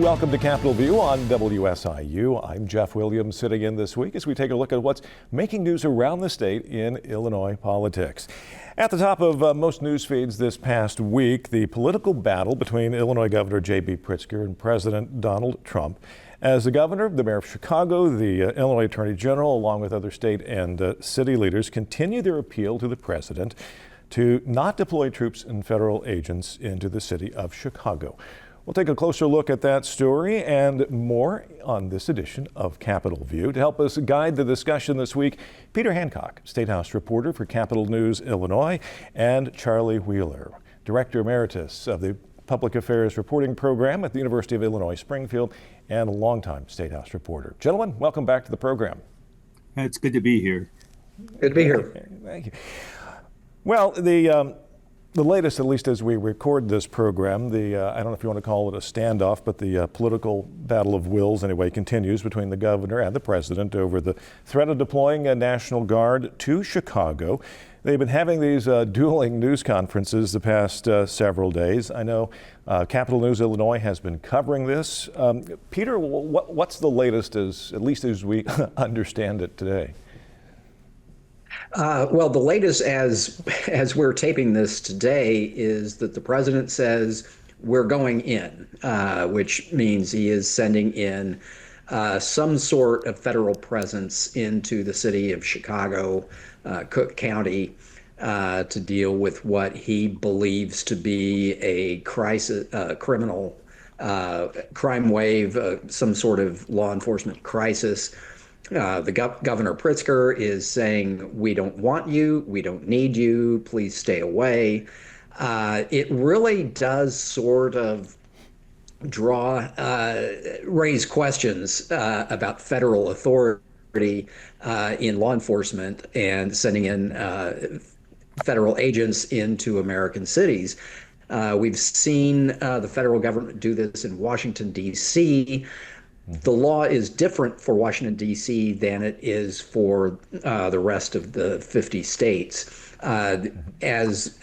Welcome to Capitol View on WSIU. I'm Jeff Williams, sitting in this week as we take a look at what's making news around the state in Illinois politics. At the top of most news feeds this past week, the political battle between Illinois Governor J.B. Pritzker and President Donald Trump. As the governor, the mayor of Chicago, the Illinois Attorney General, along with other state and city leaders, continue their appeal to the president to not deploy troops and federal agents into the city of Chicago. We'll take a closer look at that story and more on this edition of Capitol View. To help us guide the discussion this week, Peter Hancock, State House reporter for Capitol News Illinois, and Charlie Wheeler, Director Emeritus of the Public Affairs Reporting Program at the University of Illinois Springfield and a longtime State House reporter. Gentlemen, welcome back to the program. It's good to be here. Good to be here. Thank you. Well, the latest, at least as we record this program, I don't know if you want to call it a standoff, but the political battle of wills, anyway, continues between the governor and the president over the threat of deploying a National Guard to Chicago. They've been having these dueling news conferences the past several days. I know Capitol News Illinois has been covering this. Peter, what's the latest, at least as we understand it today? Well, the latest as we're taping this today is that the president says we're going in, which means he is sending in some sort of federal presence into the city of Chicago, Cook County, to deal with what he believes to be a crisis, criminal crime wave, some sort of law enforcement crisis. Governor Pritzker is saying, we don't want you, we don't need you, please stay away. It really does sort of raise questions about federal authority in law enforcement and sending in federal agents into American cities. We've seen the federal government do this in Washington, D.C. The law is different for Washington, D.C. than it is for the rest of the 50 states. As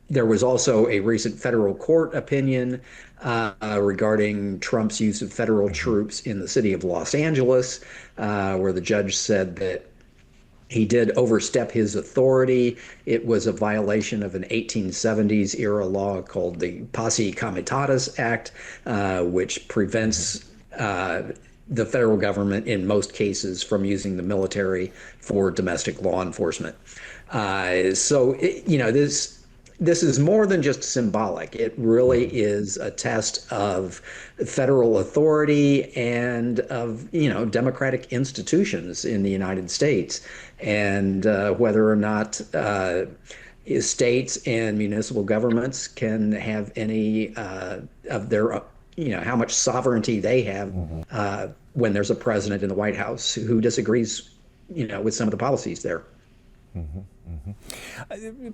there was also a recent federal court opinion regarding Trump's use of federal troops in the city of Los Angeles, where the judge said that he did overstep his authority. It was a violation of an 1870s era law called the Posse Comitatus Act, which prevents the federal government in most cases from using the military for domestic law enforcement. This is more than just symbolic. It really is a test of federal authority and of, democratic institutions in the United States, and whether or not states and municipal governments can have any of their how much sovereignty they have when there's a president in the White House who disagrees, with some of the policies there.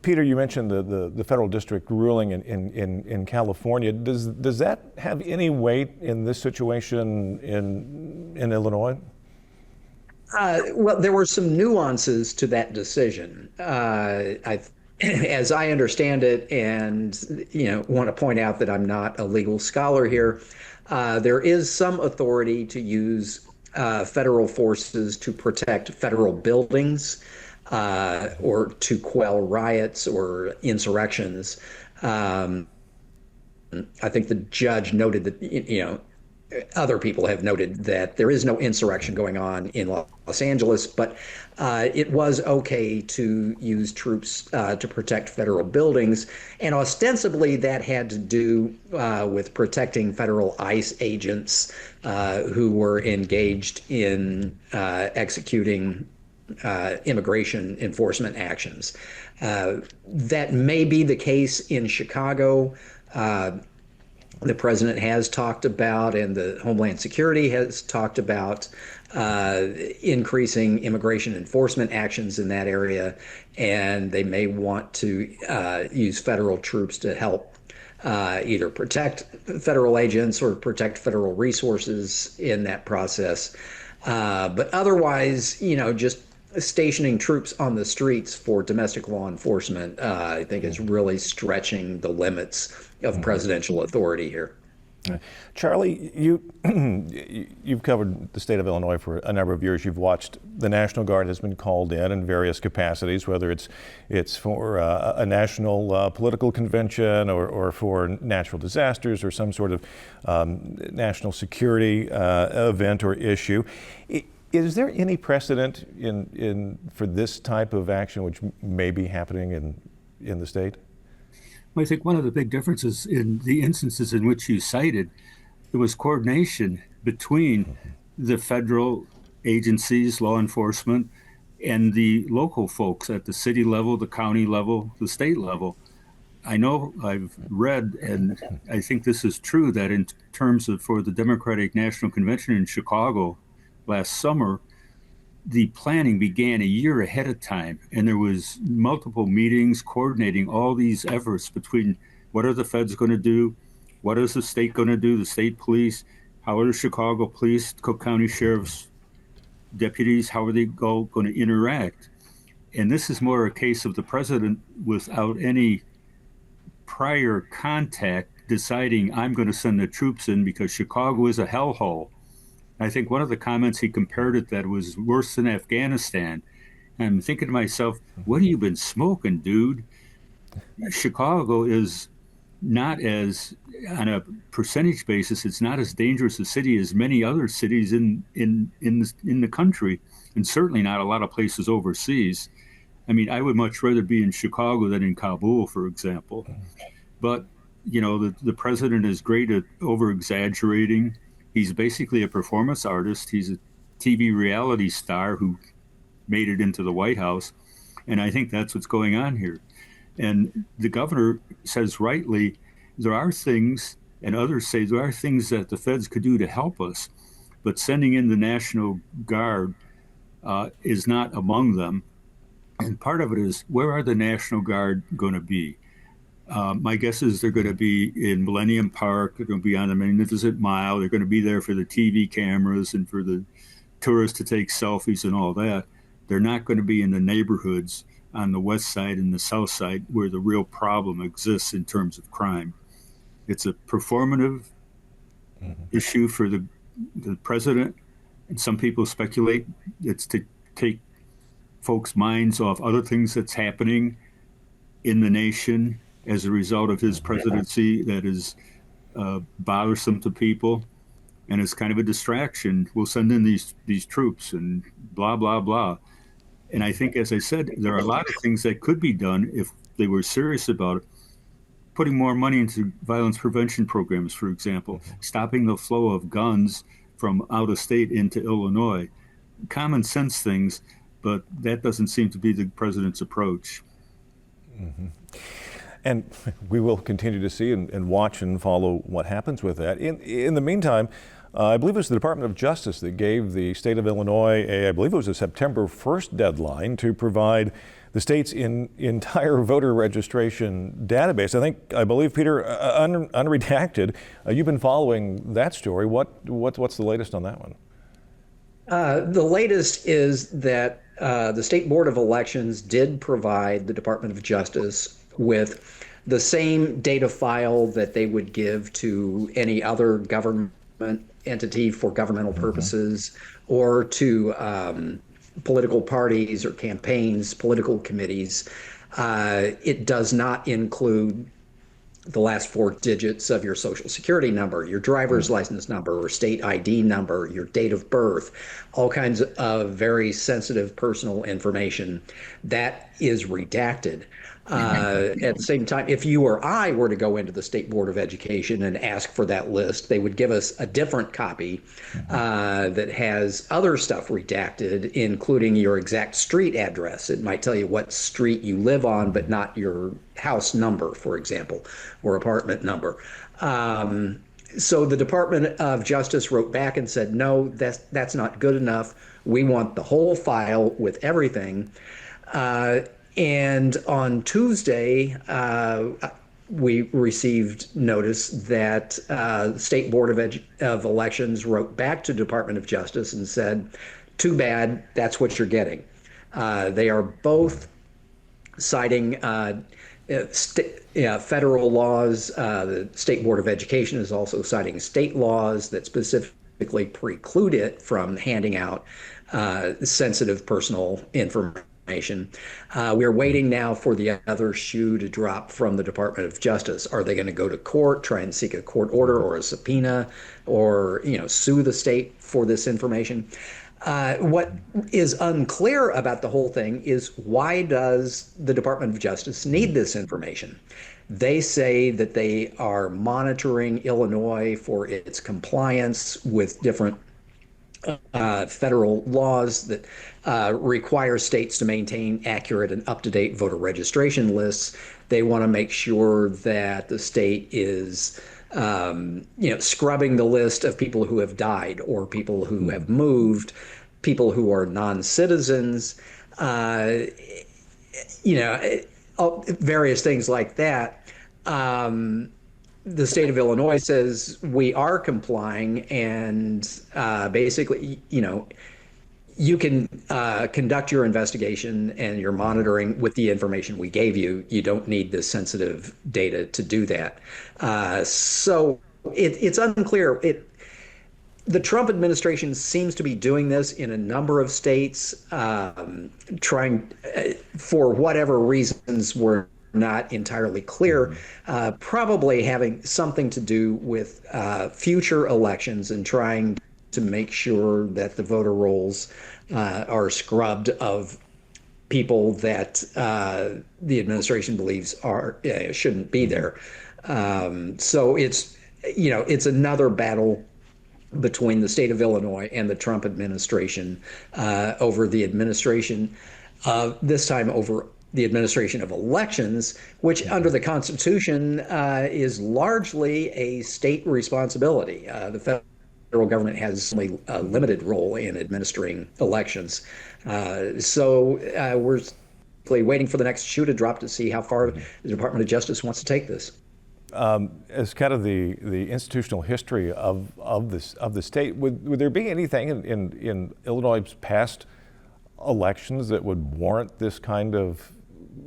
Peter, you mentioned the federal district ruling in California. Does that have any weight in this situation in Illinois? Well, there were some nuances to that decision. As I understand it, and want to point out that I'm not a legal scholar here, there is some authority to use federal forces to protect federal buildings or to quell riots or insurrections. I think the judge noted that other people have noted that there is no insurrection going on in Los Angeles, but it was okay to use troops to protect federal buildings. And ostensibly that had to do with protecting federal ICE agents who were engaged in executing immigration enforcement actions. That may be the case in Chicago. The president has talked about, and the Homeland Security has talked about, increasing immigration enforcement actions in that area, and they may want to use federal troops to help either protect federal agents or protect federal resources in that process. But otherwise, just stationing troops on the streets for domestic law enforcement, I think is really stretching the limits of presidential authority here. Charlie, you've covered the state of Illinois for a number of years. You've watched the National Guard has been called in various capacities, whether it's for a national political convention or for natural disasters or some sort of national security event or issue. Is there any precedent for this type of action which may be happening in the state? Well, I think one of the big differences in the instances in which you cited, there was coordination between the federal agencies, law enforcement, and the local folks at the city level, the county level, the state level. I know I've read, and I think this is true, that in terms of for the Democratic National Convention in Chicago last summer, the planning began a year ahead of time, and there was multiple meetings coordinating all these efforts between what are the feds going to do, what is the state going to do, the state police, how are the Chicago police, Cook County sheriff's deputies, how are they all going to interact? And this is more a case of the president without any prior contact deciding I'm going to send the troops in because Chicago is a hellhole. I think one of the comments he compared it that was worse than Afghanistan. And I'm thinking to myself, what have you been smoking, dude? Chicago is not as, on a percentage basis, it's not as dangerous a city as many other cities in the country, and certainly not a lot of places overseas. I mean, I would much rather be in Chicago than in Kabul, for example. But, you know, the president is great at over-exaggerating. He's basically a performance artist. He's a TV reality star who made it into the White House. And I think that's what's going on here. And the governor says rightly, there are things, and others say there are things that the feds could do to help us. But sending in the National Guard is not among them. And part of it is, where are the National Guard going to be? My guess is they're going to be in Millennium Park. They're going to be on the Magnificent Mile. They're going to be there for the TV cameras and for the tourists to take selfies and all that. They're not going to be in the neighborhoods on the west side and the south side where the real problem exists in terms of crime. It's a performative issue for the president. And some people speculate it's to take folks' minds off other things that's happening in the nation as a result of his presidency that is bothersome to people, and it's kind of a distraction. We'll send in these troops and blah, blah, blah. And I think, as I said, there are a lot of things that could be done if they were serious about it. Putting more money into violence prevention programs, for example, stopping the flow of guns from out of state into Illinois. Common sense things, but that doesn't seem to be the president's approach. And we will continue to see and watch and follow what happens with that. In the meantime, I believe it was the Department of Justice that gave the state of Illinois I believe it was a September 1st deadline to provide the state's entire voter registration database. I believe, Peter, unredacted. You've been following that story. What's the latest on that one? The latest is that the State Board of Elections did provide the Department of Justice with the same data file that they would give to any other government entity for governmental purposes, or to political parties or campaigns, political committees. It does not include the last 4 digits of your social security number, your driver's license number or state ID number, your date of birth, all kinds of very sensitive personal information that is redacted. At the same time, if you or I were to go into the State Board of Education and ask for that list, they would give us a different copy that has other stuff redacted, including your exact street address. It might tell you what street you live on, but not your house number, for example, or apartment number. So the Department of Justice wrote back and said, no, that's not good enough. We want the whole file with everything. And on Tuesday, we received notice that the State Board of Elections wrote back to Department of Justice and said, too bad, that's what you're getting. They are both citing federal laws. The State Board of Education is also citing state laws that specifically preclude it from handing out sensitive personal information. We're waiting now for the other shoe to drop from the Department of Justice. Are they going to go to court, try and seek a court order or a subpoena, or sue the state for this information? What is unclear about the whole thing is, why does the Department of Justice need this information? They say that they are monitoring Illinois for its compliance with different federal laws that require states to maintain accurate and up-to-date voter registration lists. They want to make sure that the state is scrubbing the list of people who have died or people who have moved, people who are non-citizens, various things like that. The state of Illinois says we are complying, and basically, you can conduct your investigation and your monitoring with the information we gave you. You don't need this sensitive data to do that. So it's unclear. The Trump administration seems to be doing this in a number of states, trying, for whatever reasons were not entirely clear, probably having something to do with future elections and trying to make sure that the voter rolls are scrubbed of people that the administration believes shouldn't be there. So it's another battle between the state of Illinois and the Trump administration over the administration, this time over the administration of elections, which under the Constitution is largely a state responsibility. The federal government has only a limited role in administering elections. So we're waiting for the next shoe to drop to see how far the Department of Justice wants to take this. As kind of the institutional history of the state, would there be anything in Illinois' past elections that would warrant this kind of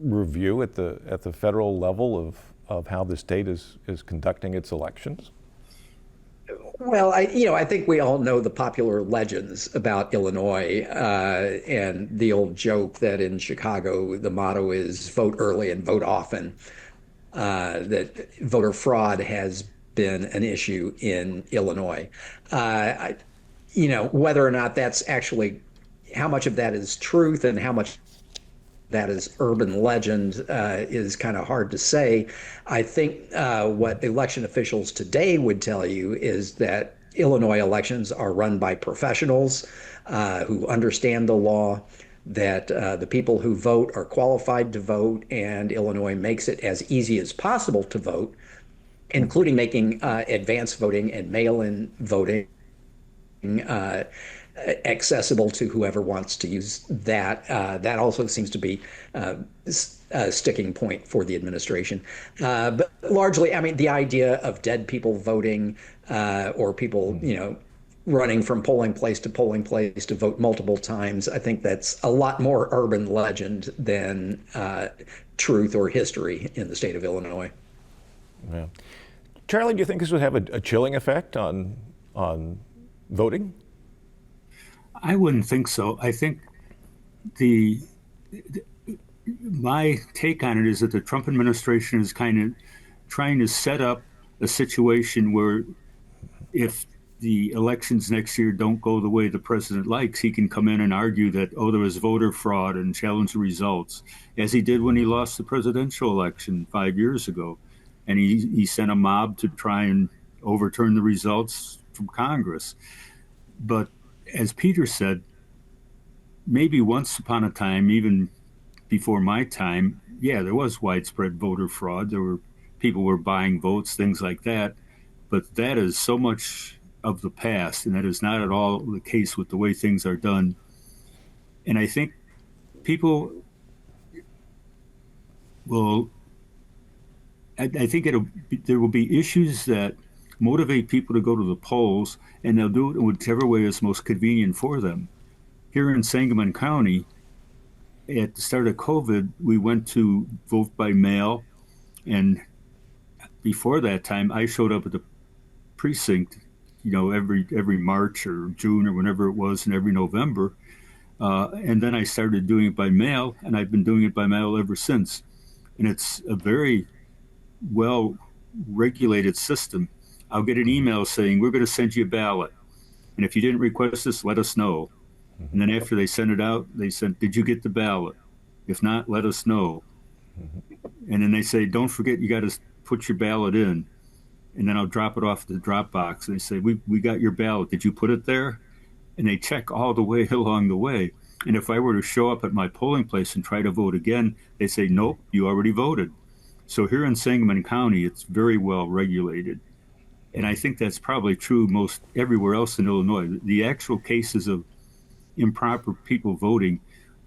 review at the federal level of how the state is conducting its elections? Well, I think we all know the popular legends about Illinois, and the old joke that in Chicago the motto is vote early and vote often. That voter fraud has been an issue in Illinois. Whether or not that's actually, how much of that is truth and how much that is urban legend is kind of hard to say. I think what election officials today would tell you is that Illinois elections are run by professionals who understand the law, that the people who vote are qualified to vote, and Illinois makes it as easy as possible to vote, including making advance voting and mail-in voting accessible to whoever wants to use that. That also seems to be a sticking point for the administration. But largely, the idea of dead people voting or people, running from polling place to vote multiple times, I think that's a lot more urban legend than truth or history in the state of Illinois. Yeah. Charlie, do you think this would have a chilling effect on voting? I wouldn't think so. I think my take on it is that the Trump administration is kind of trying to set up a situation where if the elections next year don't go the way the president likes, he can come in and argue that, there was voter fraud and challenge the results, as he did when he lost the presidential election 5 years ago. And he sent a mob to try and overturn the results from Congress. But as Peter said, maybe once upon a time, even before my time, there was widespread voter fraud. People were buying votes, things like that. But that is so much of the past, and that is not at all the case with the way things are done. And I think people will, I think there will be issues that motivate people to go to the polls, and they'll do it in whichever way is most convenient for them. Here in Sangamon County, at the start of COVID, we went to vote by mail, And before that time, I showed up at the precinct, every March or June or whenever it was, and every November. And then I started doing it by mail, and I've been doing it by mail ever since. And it's a very well regulated system. I'll get an email saying, we're going to send you a ballot. And if you didn't request this, let us know. And then after they send it out, they said, did you get the ballot? If not, let us know. And then they say, don't forget, you got to put your ballot in. And then I'll drop it off at the drop box. And they say, we got your ballot. Did you put it there? And they check all the way along the way. And if I were to show up at my polling place and try to vote again, they say, nope, you already voted. So here in Sangamon County, it's very well regulated. And I think that's probably true most everywhere else in Illinois. The actual cases of improper people voting,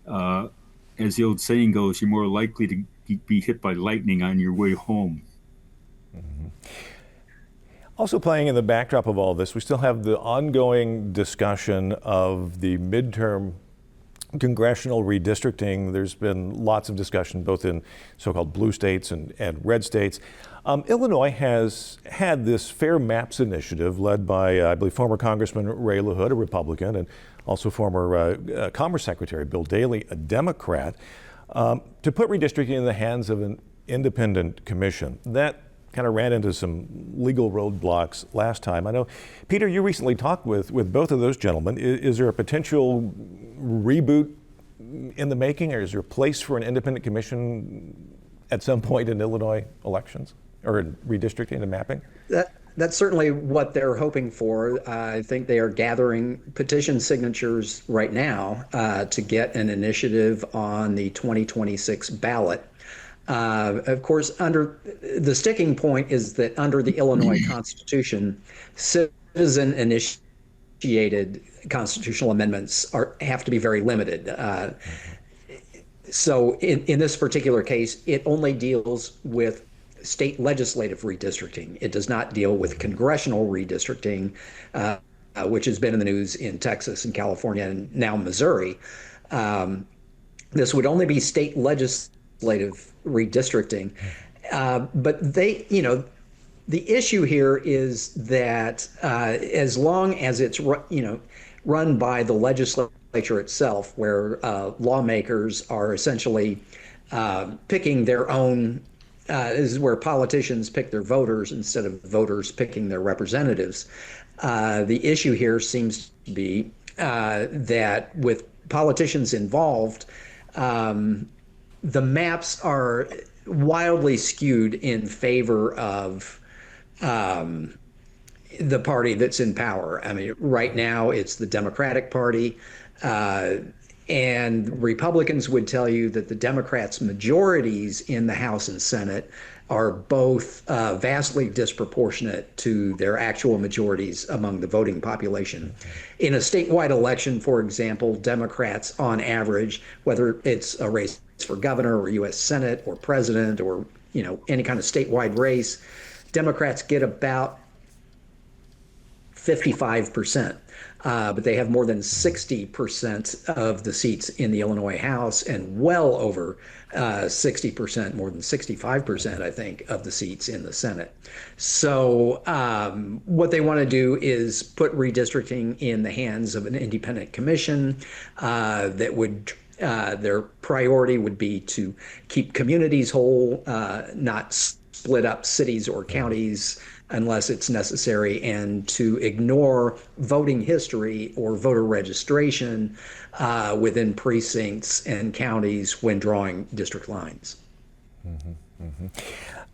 as the old saying goes, you're more likely to be hit by lightning on your way home. Mm-hmm. Also playing in the backdrop of all this, we still have the ongoing discussion of the midterm congressional redistricting. There's been lots of discussion both in so-called blue states and red states. Illinois has had this Fair Maps initiative led by, I believe, former Congressman Ray LaHood, a Republican, and also former Commerce Secretary Bill Daley, a Democrat, to put redistricting in the hands of an independent commission. That kind of ran into some legal roadblocks last time. I know, Peter, you recently talked with both of those gentlemen. Is there a potential reboot in the making, or is there a place for an independent commission at some point in Illinois elections or in redistricting and mapping? That's certainly what they're hoping for. I think they are gathering petition signatures right now to get an initiative on the 2026 ballot. Of course, under the sticking point is that under the Illinois Constitution, citizen-initiated constitutional amendments have to be very limited. So in this particular case, it only deals with state legislative redistricting. It does not deal with congressional redistricting, which has been in the news in Texas and California and now Missouri. This would only be state legislative redistricting. But the issue here is that as long as it's run by the legislature itself, where lawmakers are essentially picking their own, this is where politicians pick their voters instead of voters picking their representatives. The issue here seems to be that with politicians involved, the maps are wildly skewed in favor of the party that's in power. I mean, right now it's the Democratic Party, and Republicans would tell you that the Democrats' majorities in the House and Senate are both vastly disproportionate to their actual majorities among the voting population. In a statewide election, for example, Democrats on average, whether it's a race for governor or U.S. Senate or president or any kind of statewide race, Democrats get about 55%, but they have more than 60% of the seats in the Illinois House and well over 60%, more than 65%, I think, of the seats in the Senate. So what they want to do is put redistricting in the hands of an independent commission that would their priority would be to keep communities whole, not split up cities or counties unless it's necessary, and to ignore voting history or voter registration within precincts and counties when drawing district lines. Mm-hmm, mm-hmm.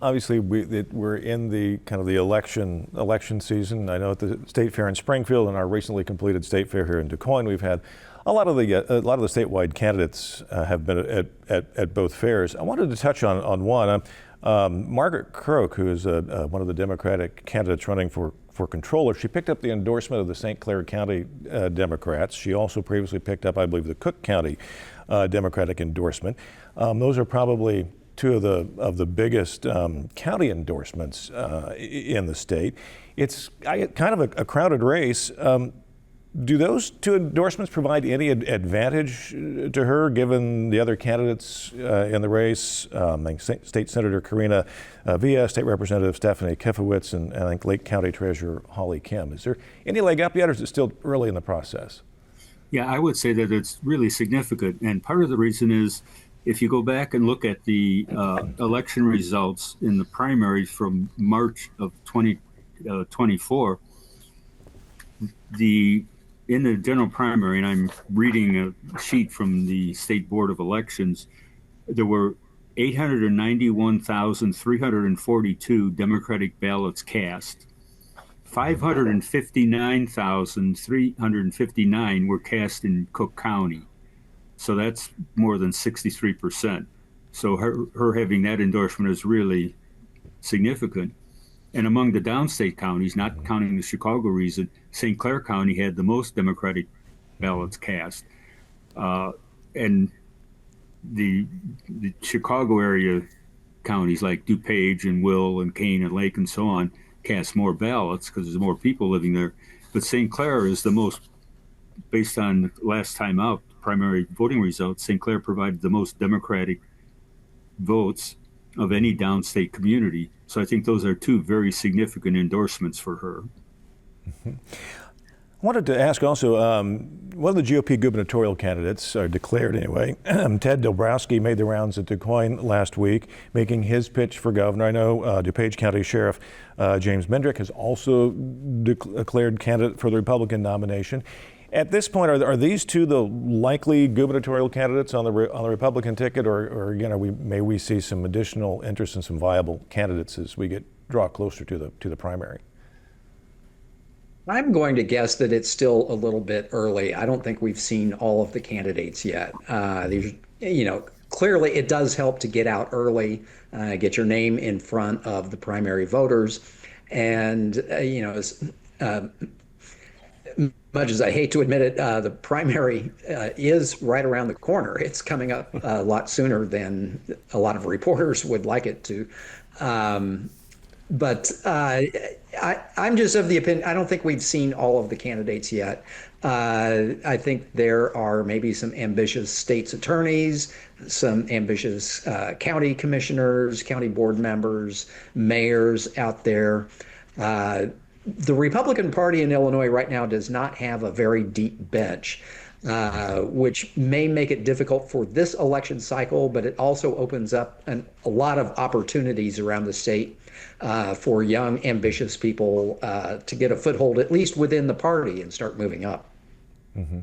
Obviously, we're in the kind of the election season. I know at the State Fair in Springfield and our recently completed State Fair here in Du Quoin, we've had a lot of the statewide candidates have been at both fairs. I wanted to touch on one. Margaret Croak, who is one of the Democratic candidates running for controller, she picked up the endorsement of the St. Clair County Democrats. She also previously picked up, I believe, the Cook County Democratic endorsement. Those are probably two of the biggest county endorsements in the state. It's kind of a crowded race. Do those two endorsements provide any advantage to her, given the other candidates in the race, like State Senator Karina Villa, State Representative Stephanie Kifowitz, and I think Lake County Treasurer Holly Kim? Is there any leg up yet, or is it still early in the process? Yeah, I would say that it's really significant. And part of the reason is if you go back and look at the election results in the primary from March of 2024, in the general primary, and I'm reading a sheet from the State Board of Elections, there were 891,342 Democratic ballots cast. 559,359 were cast in Cook County. So that's more than 63%. So her having that endorsement is really significant. And among the downstate counties, not counting the Chicago region, St. Clair County had the most Democratic ballots cast. And the Chicago area counties like DuPage and Will and Kane and Lake and so on cast more ballots because there's more people living there. But St. Clair is the most, based on last time out, primary voting results, St. Clair provided the most Democratic votes of any downstate community. So I think those are two very significant endorsements for her. Mm-hmm. I wanted to ask also, one of the GOP gubernatorial candidates, declared anyway, Ted Dobrowski, made the rounds at Des Moines last week, making his pitch for governor. I know DuPage County Sheriff James Mendrick has also declared candidate for the Republican nomination. At this point, are these two the likely gubernatorial candidates on the Republican ticket, or again, may we see some additional interest in some viable candidates as we draw closer to the primary? I'm going to guess that it's still a little bit early. I don't think we've seen all of the candidates yet. Clearly it does help to get out early, get your name in front of the primary voters. And, much as I hate to admit it, the primary is right around the corner. It's coming up a lot sooner than a lot of reporters would like it to. But I'm just of the opinion, I don't think we've seen all of the candidates yet. I think there are maybe some ambitious state's attorneys, some ambitious county commissioners, county board members, mayors out there. The Republican Party in Illinois right now does not have a very deep bench, which may make it difficult for this election cycle, but it also opens up a lot of opportunities around the state for young, ambitious people to get a foothold, at least within the party, and start moving up. Mm-hmm.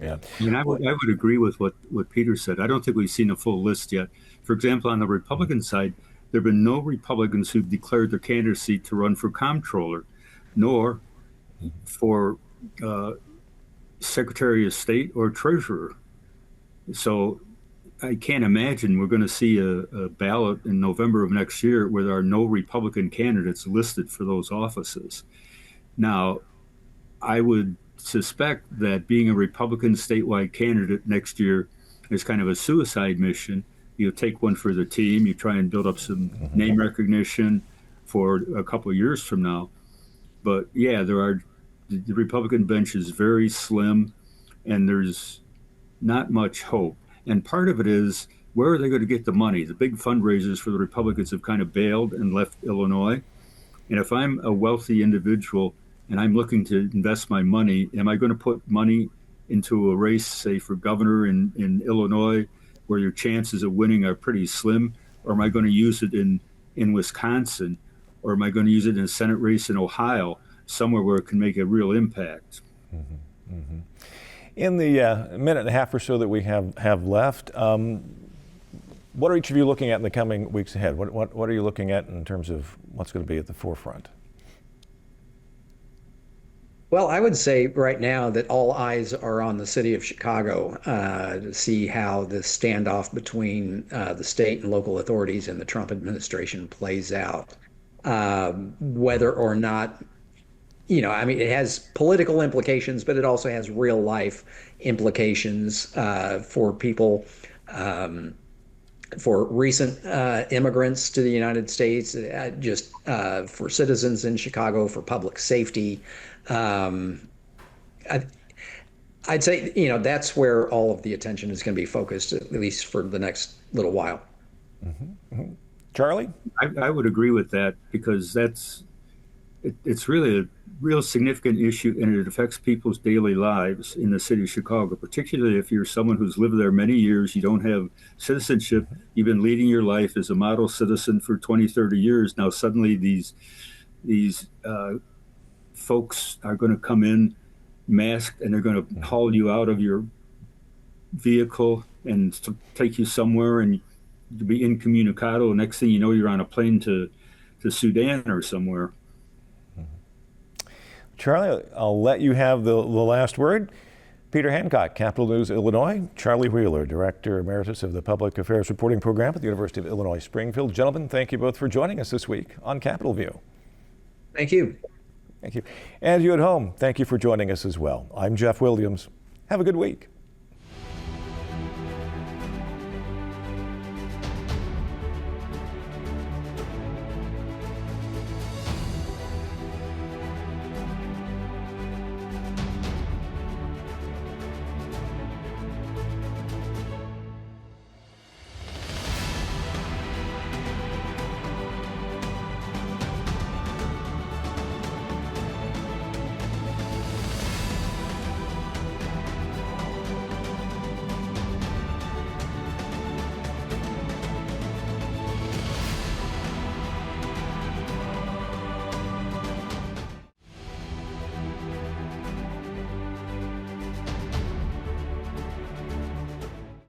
Yeah. I mean, I would agree with what Peter said. I don't think we've seen a full list yet. For example, on the Republican side, there have been no Republicans who've declared their candidacy to run for comptroller, nor for Secretary of State or Treasurer. So I can't imagine we're going to see a ballot in November of next year where there are no Republican candidates listed for those offices. Now, I would suspect that being a Republican statewide candidate next year is kind of a suicide mission. You take one for the team, you try and build up some name recognition for a couple of years from now. But yeah, the Republican bench is very slim and there's not much hope. And part of it is, where are they going to get the money? The big fundraisers for the Republicans have kind of bailed and left Illinois. And if I'm a wealthy individual and I'm looking to invest my money, am I going to put money into a race, say, for governor in Illinois, where your chances of winning are pretty slim? Or am I going to use it in Wisconsin? Or am I going to use it in a Senate race in Ohio, somewhere where it can make a real impact? Mm-hmm. Mm-hmm. In the minute and a half or so that we have left, what are each of you looking at in the coming weeks ahead? What are you looking at in terms of what's going to be at the forefront? Well, I would say right now that all eyes are on the city of Chicago to see how the standoff between the state and local authorities and the Trump administration plays out. Whether or not, it has political implications, but it also has real life implications for people, for recent immigrants to the United States, just for citizens in Chicago, for public safety. I'd say, that's where all of the attention is going to be focused, at least for the next little while. Charlie? I would agree with that because it's really a real significant issue, and it affects people's daily lives in the city of Chicago, particularly if you're someone who's lived there many years, you don't have citizenship, you've been leading your life as a model citizen for 20, 30 years. Now suddenly these folks are going to come in masked, and they're going to haul you out of your vehicle and take you somewhere, and you'll be incommunicado. Next thing you know, you're on a plane to Sudan or somewhere. Charlie, I'll let you have the last word. Peter Hancock, Capital News, Illinois. Charlie Wheeler, Director Emeritus of the Public Affairs Reporting Program at the University of Illinois Springfield. Gentlemen, thank you both for joining us this week on Capitol View. Thank you. Thank you. And you at home, thank you for joining us as well. I'm Jeff Williams. Have a good week.